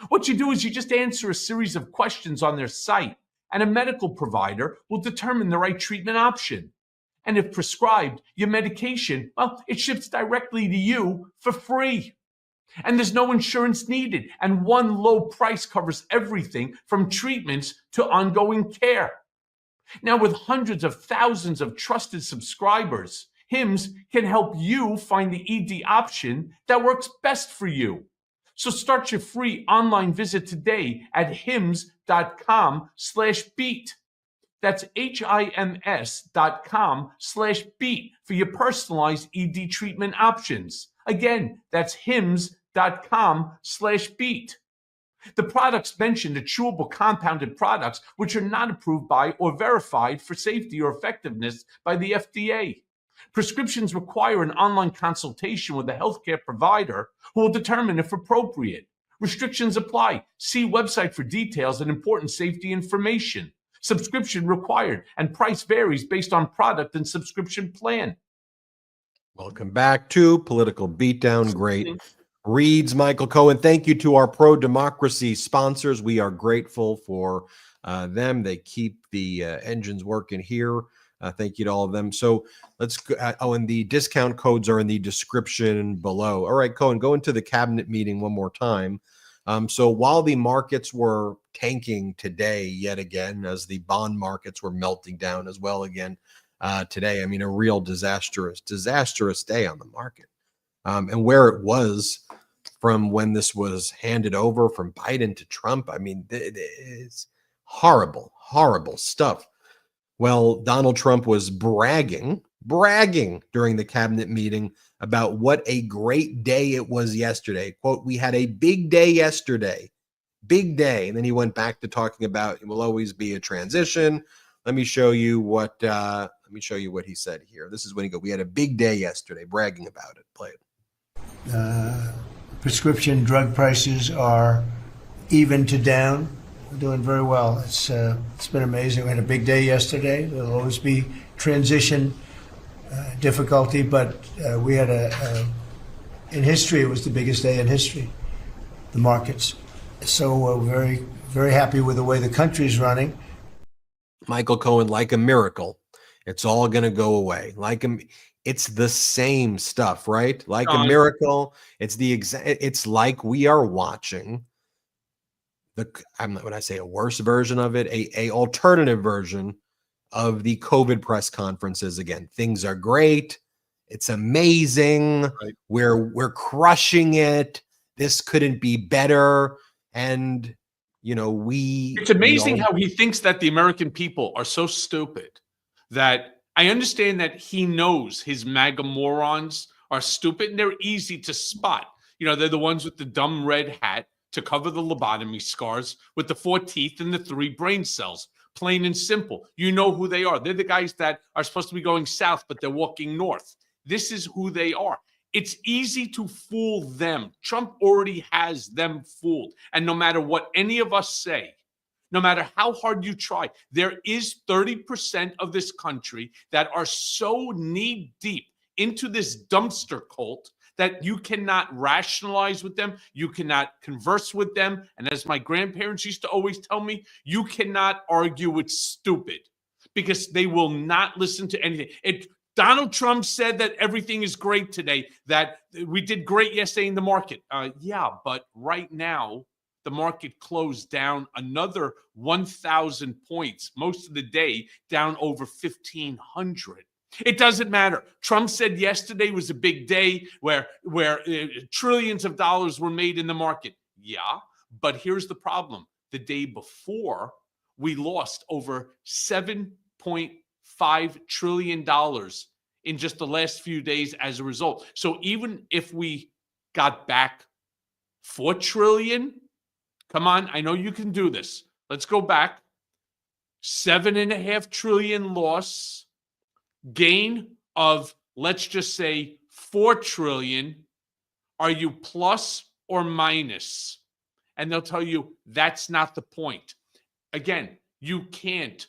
What you do is you just answer a series of questions on their site, and a medical provider will determine the right treatment option. And if prescribed, your medication, well, it ships directly to you for free. And there's no insurance needed, and one low price covers everything from treatments to ongoing care. Now, with hundreds of thousands of trusted subscribers, HIMS can help you find the ED option that works best for you. So start your free online visit today at hims.com/beat. That's HIMS.com/beat for your personalized ED treatment options. Again, that's hims.com/beat. The products mentioned are chewable compounded products which are not approved by or verified for safety or effectiveness by the FDA. Prescriptions require an online consultation with a healthcare provider who will determine if appropriate. Restrictions apply. See website for details and important safety information. Subscription required, and price varies based on product and subscription plan. Welcome back to Political Beatdown. Great reads, Michael Cohen. Thank you to our pro-democracy sponsors. We are grateful for them. They keep the engines working here. Thank you to all of them. So let's go. And the discount codes are in the description below. All right, Cohen, go into the cabinet meeting one more time. So while the markets were tanking today, yet again, as the bond markets were melting down as well again today, I mean, a real disastrous day on the market. And where it was from when this was handed over from Biden to Trump, I mean, it's horrible, horrible stuff. Well, Donald Trump was bragging during the cabinet meeting about what a great day it was yesterday. Quote, "We had a big day yesterday, big day." And then he went back to talking about it will always be a transition. Let me show you what he said here. This is when he goes, "We had a big day yesterday," bragging about it. Play it. Prescription drug prices are even to down. We're doing very well. It's been amazing. We had a big day yesterday. There'll always be transition difficulty, but we had in history, it was the biggest day in history, the markets. So we're very, very happy with the way the country's running. Michael Cohen, like a miracle, it's all going to go away. It's the same stuff, right? Like a miracle. It's like we are watching when I say a worse version of it, a alternative version of the COVID press conferences. Again, things are great. It's amazing. Right. We're crushing it. This couldn't be better. And it's amazing how he thinks that the American people are so stupid that I understand that he knows his MAGA morons are stupid and they're easy to spot. They're the ones with the dumb red hat to cover the lobotomy scars with the 4 teeth and the 3 brain cells. Plain and simple. You know who they are. They're the guys that are supposed to be going south, but they're walking north. This is who they are. It's easy to fool them. Trump already has them fooled. And no matter what any of us say, no matter how hard you try, there is 30% of this country that are so knee deep into this dumpster cult that you cannot rationalize with them, you cannot converse with them, and as my grandparents used to always tell me, you cannot argue with stupid because they will not listen to anything. Donald Trump said that everything is great today, that we did great yesterday in the market. Yeah, but right now, the market closed down another 1,000 points, most of the day down over 1,500. It doesn't matter. Trump said yesterday was a big day where trillions of dollars were made in the market. Yeah, but here's the problem. The day before, we lost over $7.5 trillion in just the last few days as a result. So even if we got back $4 trillion, come on, I know you can do this. Let's go back. $7.5 trillion loss, gain of, let's just say, $4 trillion. Are you plus or minus? And they'll tell you that's not the point. Again, you can't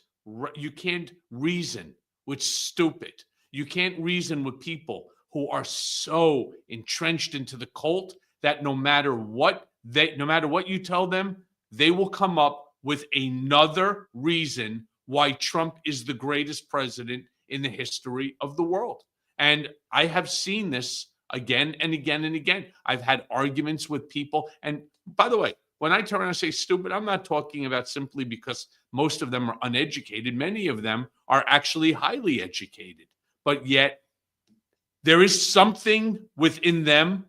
reason with stupid. You can't reason with people who are so entrenched into the cult that no matter what you tell them, they will come up with another reason why Trump is the greatest president in the history of the world. And I have seen this again and again and again. I've had arguments with people. And by the way, when I turn around and say stupid, I'm not talking about simply because most of them are uneducated. Many of them are actually highly educated. But yet there is something within them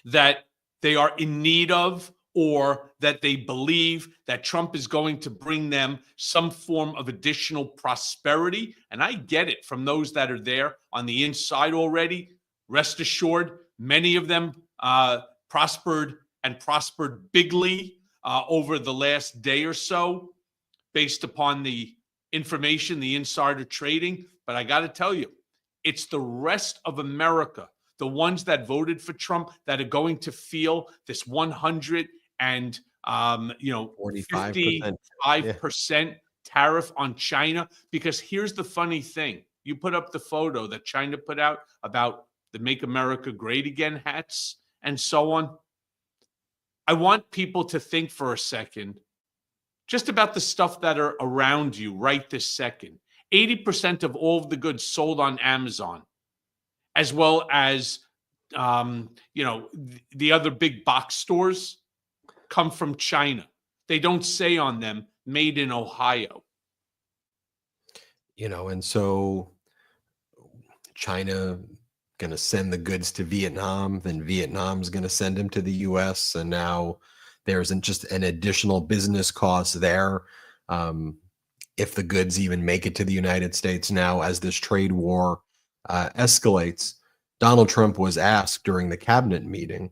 that they are in need of, or that they believe that Trump is going to bring them some form of additional prosperity. And I get it from those that are there on the inside already. Rest assured, many of them prospered bigly over the last day or so based upon the information, the insider trading. But I got to tell you, it's the rest of America, the ones that voted for Trump, that are going to feel this 100 and 55% tariff on China. Because here's the funny thing: you put up the photo that China put out about the "Make America Great Again" hats and so on. I want people to think for a second just about the stuff that are around you right this second. 80% of all of the goods sold on Amazon, as well as the other big box stores, come from China. They don't say on them "Made in Ohio." And so China going to send the goods to Vietnam, then Vietnam's going to send them to the U.S. And now there's just an additional business cost there. If the goods even make it to the United States now, as this trade war escalates. Donald Trump was asked during the cabinet meeting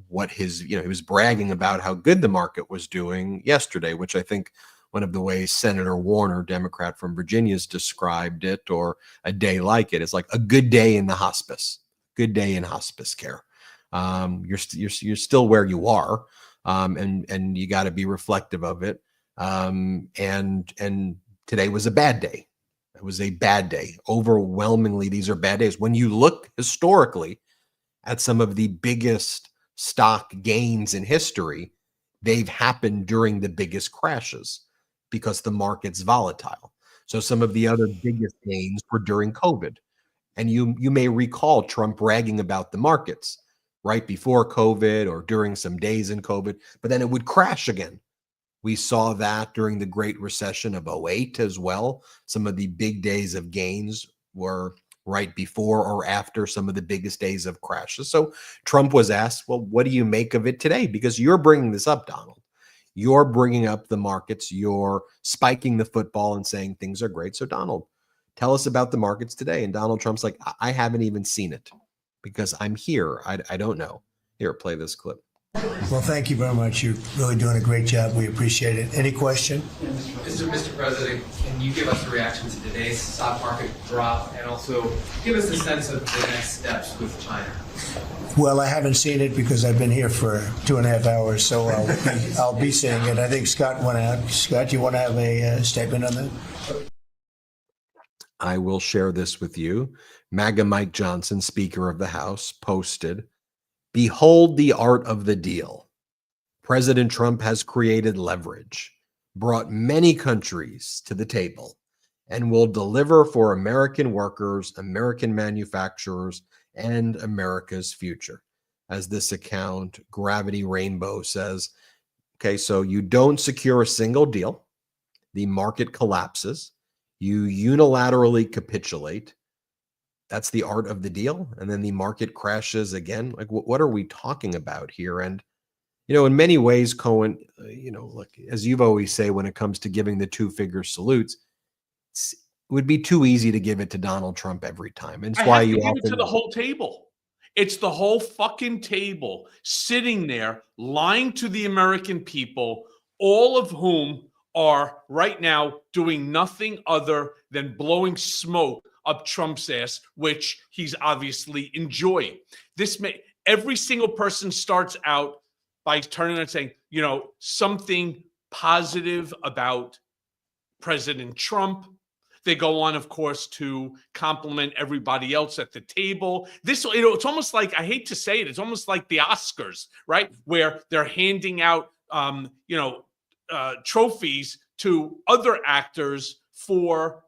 what his, he was bragging about how good the market was doing yesterday, which I think one of the ways Senator Warner, Democrat from Virginia, has described it, or a day like it, is like a good day in the hospice, good day in hospice care. You're still where you are, and you got to be reflective of it. And today was a bad day. It was a bad day. Overwhelmingly, these are bad days. When you look historically at some of the biggest stock gains in history, they've happened during the biggest crashes because the market's volatile. So some of the other biggest gains were during COVID. And you may recall Trump bragging about the markets right before COVID or during some days in COVID, but then it would crash again. We saw that during the Great Recession of 2008 as well. Some of the big days of gains were right before or after some of the biggest days of crashes. So Trump was asked, well, what do you make of it today? Because you're bringing this up, Donald. You're bringing up the markets. You're spiking the football and saying things are great. So Donald, tell us about the markets today. And Donald Trump's like, I haven't even seen it because I'm here. I don't know. Here, play this clip. Well, thank you very much. You're really doing a great job. We appreciate it. Any question? Mr. President, can you give us a reaction to today's stock market drop, and also give us a sense of the next steps with China? Well, I haven't seen it because I've been here for 2.5 hours, so I'll be seeing it. I think Scott went out. Scott, you want to have a statement on that? I will share this with you. MAGA Mike Johnson, Speaker of the House, posted, "Behold the art of the deal. President Trump has created leverage, brought many countries to the table, and will deliver for American workers, American manufacturers, and America's future." As this account, Gravity Rainbow, says, okay, so you don't secure a single deal, the market collapses, you unilaterally capitulate. That's the art of the deal. And then the market crashes again. Like, what are we talking about here? And, in many ways, Cohen, look, as you've always say, when it comes to giving the two-figure salutes, it would be too easy to give it to Donald Trump every time. And it's why you give often it to the whole table. It's the whole fucking table sitting there lying to the American people, all of whom are right now doing nothing other than blowing smoke up Trump's ass, which he's obviously enjoying. Every single person starts out by turning and saying, something positive about President Trump. They go on, of course, to compliment everybody else at the table. It's almost like, I hate to say it, it's almost like the Oscars, right? Where they're handing out, trophies to other actors for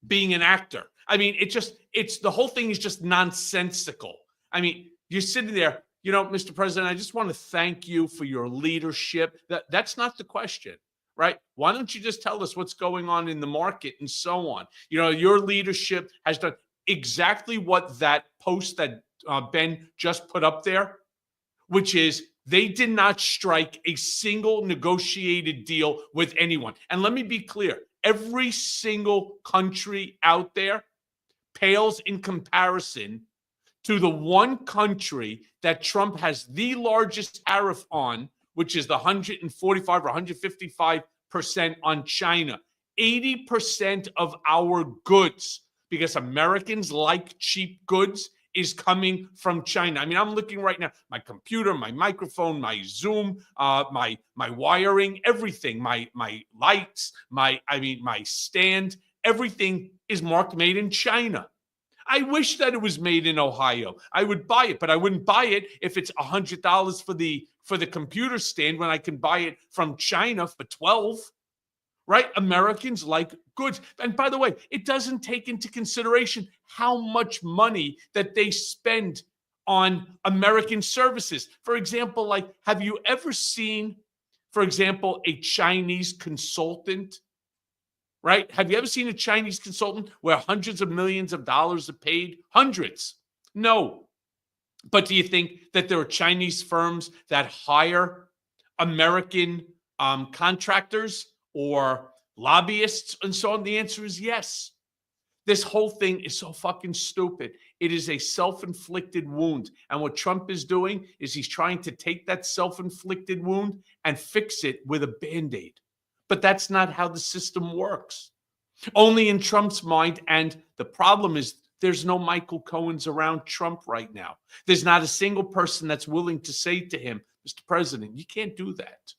being an actor. I mean, the whole thing is just nonsensical. I mean, you're sitting there, Mr. President, I just want to thank you for your leadership. That's not the question. Right? Why don't you just tell us what's going on in the market and so on? Your leadership has done exactly what that post that Ben just put up there, which is they did not strike a single negotiated deal with anyone. And let me be clear, every single country out there pales in comparison to the one country that Trump has the largest tariff on, which is the 145 or 155% on China. 80% of our goods, because Americans like cheap goods, is coming from China. I mean, I'm looking right now, my computer, my microphone, my Zoom, my wiring, everything, my lights, my stand, everything is marked made in China. I wish that it was made in Ohio. I would buy it, but I wouldn't buy it if it's $100 for the computer stand when I can buy it from China for $12. Right? Americans like goods. And by the way, it doesn't take into consideration how much money that they spend on American services. For example, have you ever seen, for example, a Chinese consultant? Right? Have you ever seen a Chinese consultant where hundreds of millions of dollars are paid? Hundreds. No. But do you think that there are Chinese firms that hire American contractors or lobbyists and so on? The answer is yes. This whole thing is so fucking stupid. It is a self-inflicted wound. And what Trump is doing is he's trying to take that self-inflicted wound and fix it with a Band-Aid. But that's not how the system works. Only in Trump's mind. And the problem is there's no Michael Cohens around Trump right now. There's not a single person that's willing to say to him, Mr. President, you can't do that.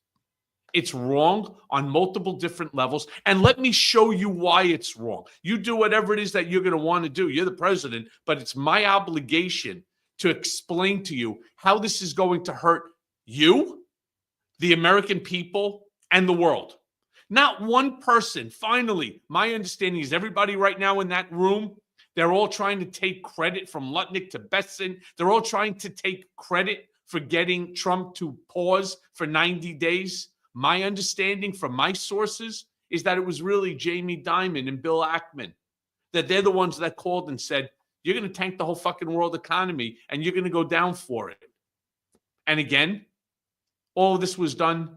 It's wrong on multiple different levels. And let me show you why it's wrong. You do whatever it is that you're going to want to do. You're the president, but it's my obligation to explain to you how this is going to hurt you, the American people, and the world. Not one person. Finally, my understanding is everybody right now in that room, they're all trying to take credit from Lutnick to Besson. They're all trying to take credit for getting Trump to pause for 90 days. My understanding from my sources is that it was really Jamie Dimon and Bill Ackman, that they're the ones that called and said, you're going to tank the whole fucking world economy and you're going to go down for it. And again, all of this was done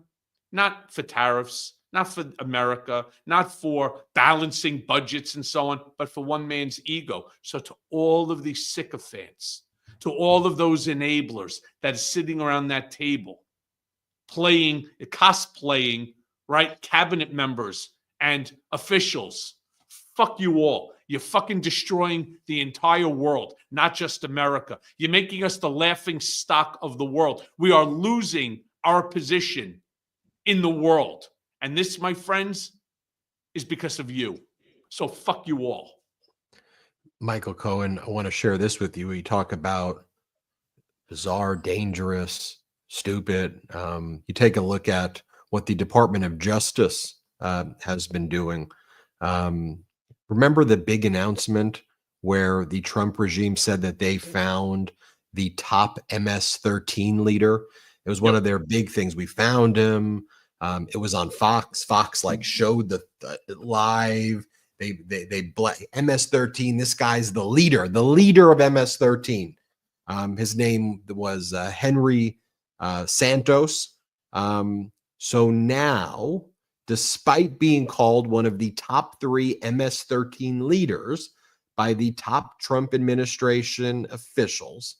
not for tariffs, not for America, not for balancing budgets and so on, but for one man's ego. So to all of these sycophants, to all of those enablers that are sitting around that table, cosplaying, right, cabinet members and officials, fuck you all. You're fucking destroying the entire world, not just America. You're making us the laughing stock of the world. We are losing our position in the world. And this, my friends, is because of you. So fuck you all. Michael Cohen, I want to share this with you. We talk about bizarre, dangerous, stupid. You take a look at what the Department of Justice has been doing. Remember the big announcement where the Trump regime said that they found the top MS-13 leader? It was one of their big things. We found him. It was on Fox. Fox like showed the live. They MS-13. This guy's the leader of MS-13. His name was Henry Santos. So now, despite being called one of the top 3 MS-13 leaders by the top Trump administration officials,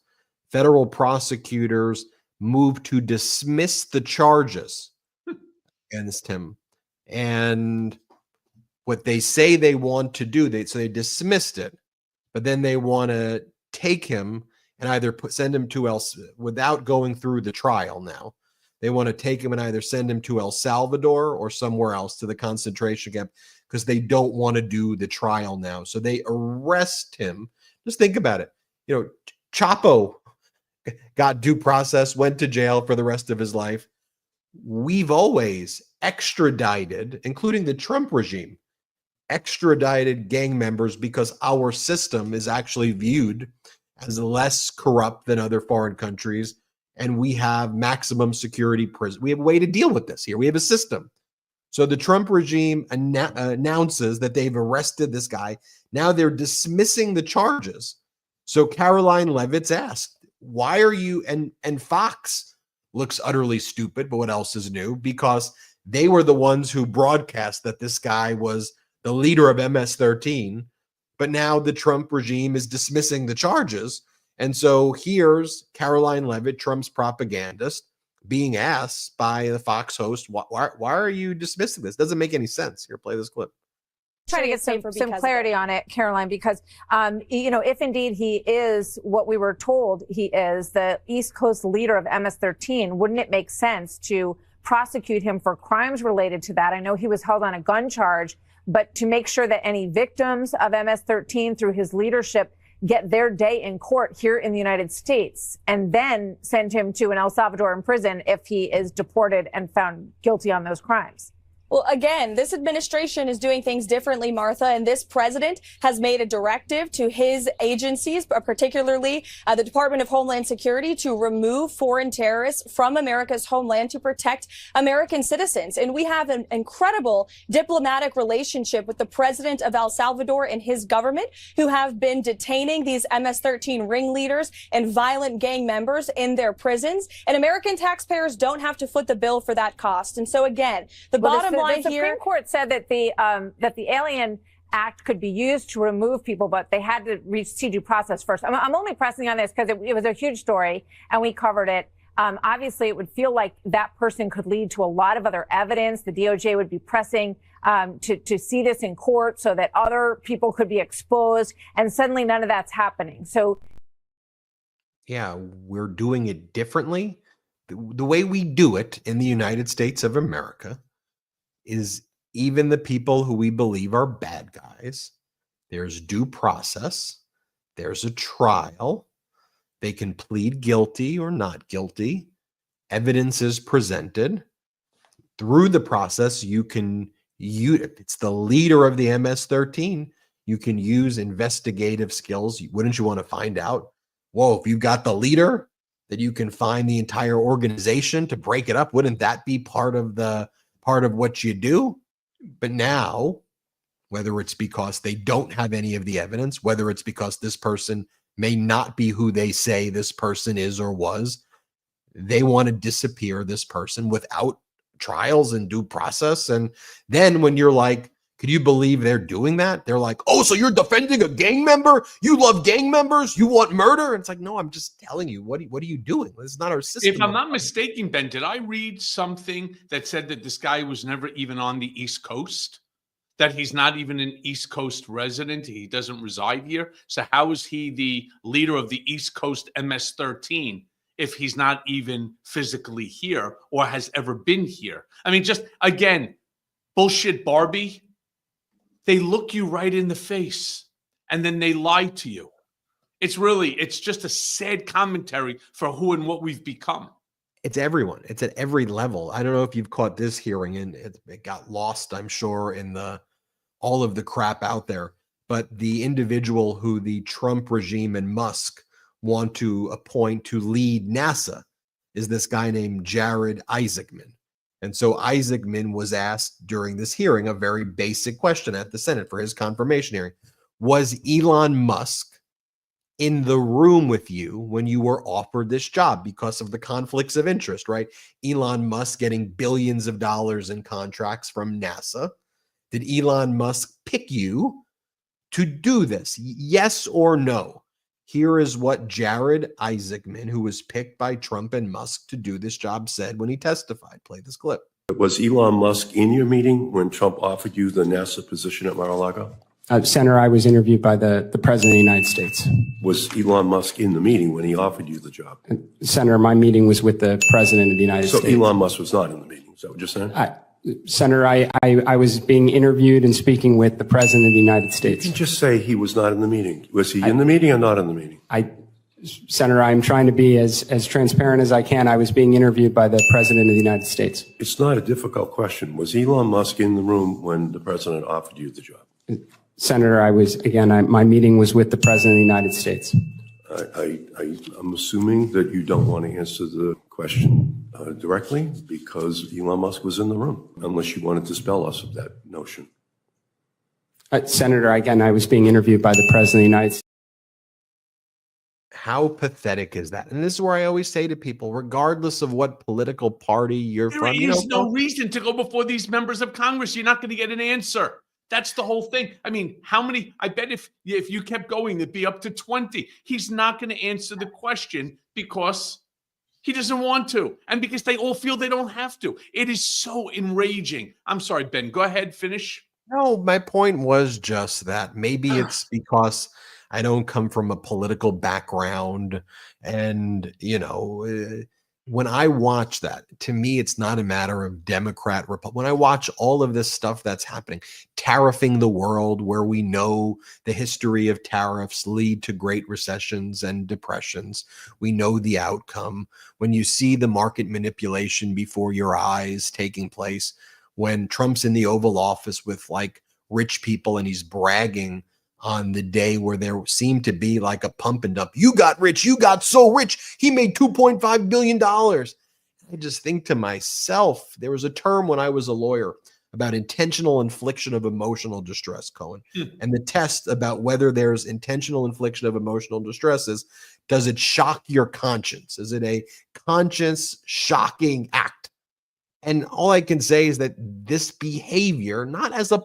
federal prosecutors moved to dismiss the charges against him. And what they say they want to do, they dismissed it, but then they want to take him and either send him to without going through the trial now. They want to take him and either send him to El Salvador or somewhere else to the concentration camp because they don't want to do the trial now. So they arrest him. Just think about it. Chapo got due process, went to jail for the rest of his life. We've always extradited, including the Trump regime, extradited gang members because our system is actually viewed as less corrupt than other foreign countries. And we have maximum security prison. We have a way to deal with this here. We have a system. So the Trump regime announces that they've arrested this guy. Now they're dismissing the charges. So Caroline Leavitt's asked, why are you, and Fox looks utterly stupid, but what else is new? Because they were the ones who broadcast that this guy was the leader of MS-13, but now the Trump regime is dismissing the charges. And so here's Caroline Leavitt, Trump's propagandist, being asked by the Fox host, why are you dismissing this? Doesn't make any sense. Here, play this clip. Trying to get some clarity on it, Caroline, because, if indeed he is what we were told he is, the East Coast leader of MS-13, wouldn't it make sense to prosecute him for crimes related to that? I know he was held on a gun charge, but to make sure that any victims of MS-13 through his leadership get their day in court here in the United States, and then send him to an El Salvadoran prison if he is deported and found guilty on those crimes. Well, again, this administration is doing things differently, Martha, and this president has made a directive to his agencies, particularly the Department of Homeland Security, to remove foreign terrorists from America's homeland to protect American citizens. And we have an incredible diplomatic relationship with the president of El Salvador and his government, who have been detaining these MS-13 ringleaders and violent gang members in their prisons. And American taxpayers don't have to foot the bill for that cost. And so, again, the bottom line the Supreme Court said that the Alien Act could be used to remove people, but they had to reach due process first. I'm only pressing on this because it was a huge story and we covered it. Obviously, it would feel like that person could lead to a lot of other evidence. The DOJ would be pressing to see this in court so that other people could be exposed, and suddenly none of that's happening. So, yeah, we're doing it differently. The way we do it in the United States of America is even the people who we believe are bad guys, there's due process, there's a trial, they can plead guilty or not guilty, evidence is presented. Through the process, if it's the leader of the MS-13, you can use investigative skills. Wouldn't you want to find out, if you've got the leader, that you can find the entire organization to break it up? Wouldn't that be part of what you do? But now, whether it's because they don't have any of the evidence, whether it's because this person may not be who they say this person is or was, they want to disappear this person without trials and due process. And then when you're like, could you believe they're doing that? They're like, oh, so you're defending a gang member? You love gang members? You want murder? And it's like, no, I'm just telling you, what are you doing? This is not our system. If I'm not mistaken, Ben, did I read something that said that this guy was never even on the East Coast? That he's not even an East Coast resident? He doesn't reside here? So how is he the leader of the East Coast MS-13 if he's not even physically here or has ever been here? I mean, just, again, bullshit Barbie. They look you right in the face and then they lie to you. It's just a sad commentary for who and what we've become. It's everyone. It's at every level. I don't know if you've caught this hearing, and it got lost, I'm sure, in all of the crap out there. But the individual who the Trump regime and Musk want to appoint to lead NASA is this guy named Jared Isaacman. And so Isaacman was asked during this hearing a very basic question at the Senate for his confirmation hearing. Was Elon Musk in the room with you when you were offered this job because of the conflicts of interest, right? Elon Musk getting billions of dollars in contracts from NASA. Did Elon Musk pick you to do this? Yes or no? Here is what Jared Isaacman, who was picked by Trump and Musk to do this job, said when he testified. Play this clip. Was Elon Musk in your meeting when Trump offered you the NASA position at Mar-a-Lago? Senator, I was interviewed by the President of the United States. Was Elon Musk in the meeting when he offered you the job? Senator, my meeting was with the President of the United States. So Elon Musk was not in the meeting. Is that what you're saying? Senator, I was being interviewed and speaking with the President of the United States. You can just say he was not in the meeting. Was he in the meeting or not in the meeting? Senator, I'm trying to be as transparent as I can. I was being interviewed by the President of the United States. It's not a difficult question. Was Elon Musk in the room when the President offered you the job? Senator, my meeting was with the President of the United States. I'm assuming that you don't want to answer the question directly because Elon Musk was in the room, unless you want to dispel us of that notion. Senator, I was being interviewed by the President of the United States. How pathetic is that? And this is where I always say to people, regardless of what political party you're from, there is no reason to go before these members of Congress. You're not going to get an answer. That's the whole thing. I mean, how many? I bet if you kept going, it'd be up to 20. He's not going to answer the question because he doesn't want to, and because they all feel they don't have to. It is so enraging. I'm sorry, Ben. Go ahead, finish. No, my point was just that maybe it's because I don't come from a political background, and when I watch that, to me, it's not a matter of Democrat, Republican. When I watch all of this stuff that's happening, tariffing the world, where we know the history of tariffs lead to great recessions and depressions, we know the outcome. When you see the market manipulation before your eyes taking place, when Trump's in the Oval Office with like rich people and he's bragging on the day where there seemed to be like a pump and dump. You got rich. You got so rich. He made $2.5 billion. I just think to myself, there was a term when I was a lawyer about intentional infliction of emotional distress, Cohen. And the test about whether there's intentional infliction of emotional distress is, does it shock your conscience? Is it a conscience shocking act? And all I can say is that this behavior, not as a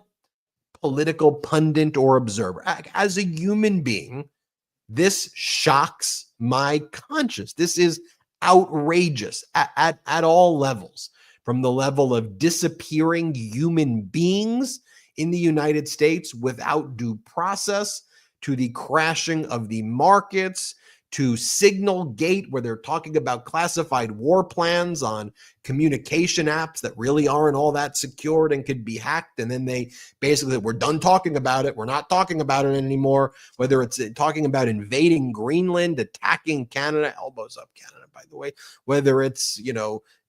political pundit or observer, as a human being, this shocks my conscience. This is outrageous at all levels, from the level of disappearing human beings in the United States without due process, to the crashing of the markets, to Signal Gate, where they're talking about classified war plans on communication apps that really aren't all that secured and could be hacked. And then they basically, we're done talking about it. We're not talking about it anymore. Whether it's talking about invading Greenland, attacking Canada, elbows up Canada, by the way, whether it's,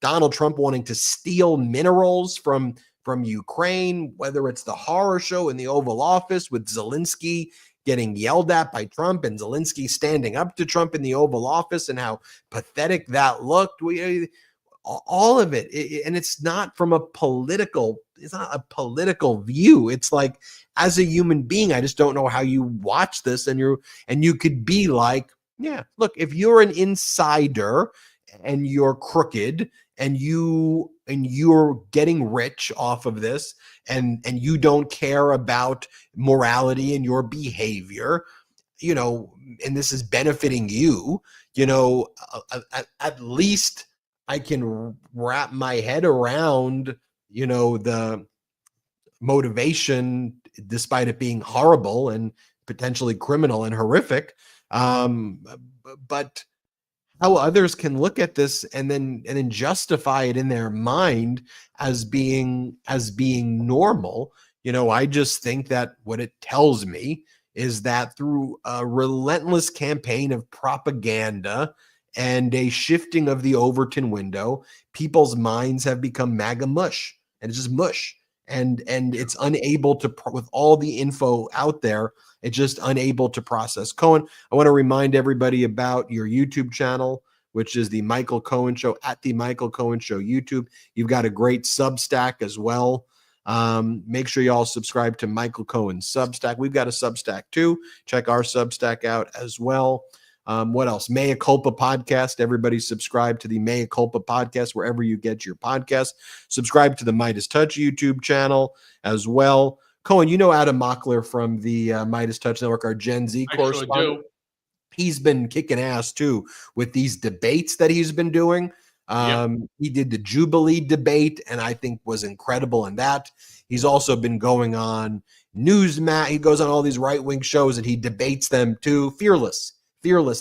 Donald Trump wanting to steal minerals from Ukraine, whether it's the horror show in the Oval Office with Zelensky getting yelled at by Trump and Zelensky standing up to Trump in the Oval Office and how pathetic that looked. All of it. And it's not from it's not a political view. It's like, as a human being, I just don't know how you watch this and you could be like, yeah, look, if you're an insider and you're crooked and you're getting rich off of this, and you don't care about morality and your behavior, and this is benefiting you, at least I can wrap my head around, the motivation, despite it being horrible and potentially criminal and horrific. But how others can look at this and then justify it in their mind as being normal, I just think that what it tells me is that through a relentless campaign of propaganda and a shifting of the Overton window, people's minds have become MAGA mush, and it's just mush. And it's unable to, with all the info out there, it's just unable to process. Cohen, I want to remind everybody about your YouTube channel, which is the Michael Cohen Show, at the Michael Cohen Show YouTube. You've got a great Substack as well. Make sure you all subscribe to Michael Cohen's Substack. We've got a Substack too. Check our Substack out as well. What else? Mea Culpa podcast. Everybody subscribe to the Mea Culpa podcast wherever you get your podcast. Subscribe to the Midas Touch YouTube channel as well. Cohen, Adam Mockler from the Midas Touch Network, our Gen Z correspondent. Sure do. He's been kicking ass too with these debates that he's been doing. He did the Jubilee debate, and I think was incredible in that. He's also been going on Newsmat. He goes on all these right-wing shows and he debates them too. Fearless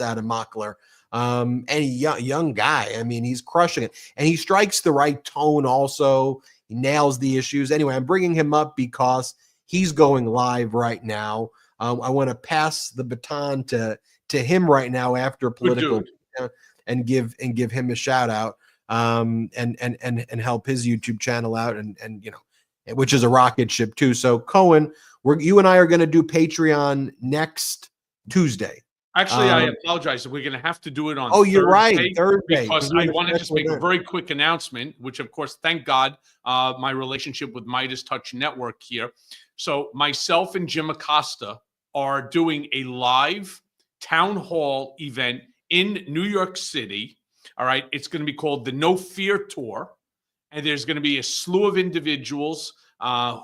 Adam Mockler. And a young guy. I mean, he's crushing it. And he strikes the right tone also. He nails the issues. Anyway, I'm bringing him up because he's going live right now. I want to pass the baton to him right now after Political Beatdown and give him a shout out and help his YouTube channel out and which is a rocket ship too. So Cohen, you and I are going to do Patreon next Tuesday. Actually, I apologize. We're going to have to do it on you're right, Thursday. Because I want to just make a very quick announcement, which, of course, thank God, my relationship with Midas Touch Network here. So myself and Jim Acosta are doing a live town hall event in New York City. All right. It's going to be called the No Fear Tour. And there's going to be a slew of individuals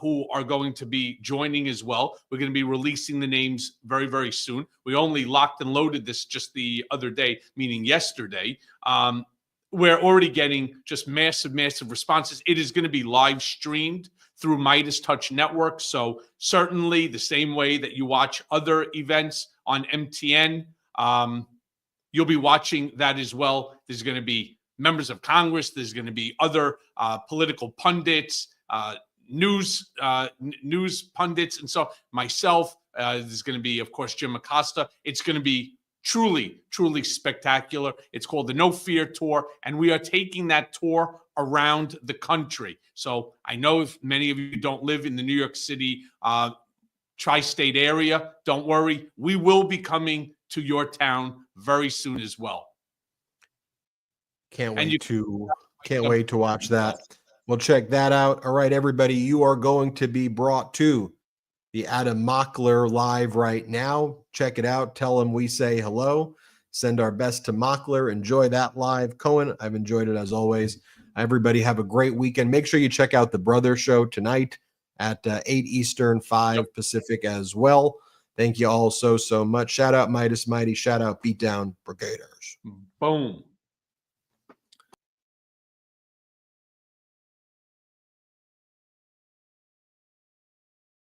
who are going to be joining as well. We're going to be releasing the names very, very soon. We only locked and loaded this just the other day, meaning yesterday. We're already getting just massive responses. It is going to be live streamed through Midas Touch Network. So certainly the same way that you watch other events on MTN, you'll be watching that as well. There's going to be members of Congress. There's going to be other political pundits, news pundits, and so myself. There's going to be, of course, Jim Acosta. It's going to be truly spectacular. It's called the No Fear Tour, and we are taking that tour around the country. So I know if many of you don't live in the New York City tri-state area, don't worry. We will be coming to your town very soon as well. Can't wait to watch that. We'll check that out. All right, everybody, you are going to be brought to the Adam Mockler live right now. Check it out. Tell him we say hello. Send our best to Mockler. Enjoy that live. Cohen, I've enjoyed it as always. Everybody have a great weekend. Make sure you check out the Brother Show tonight at 8 Eastern, 5 Pacific as well. Thank you all so much. Shout out Midas Mighty. Shout out Beatdown Brigaders. Boom.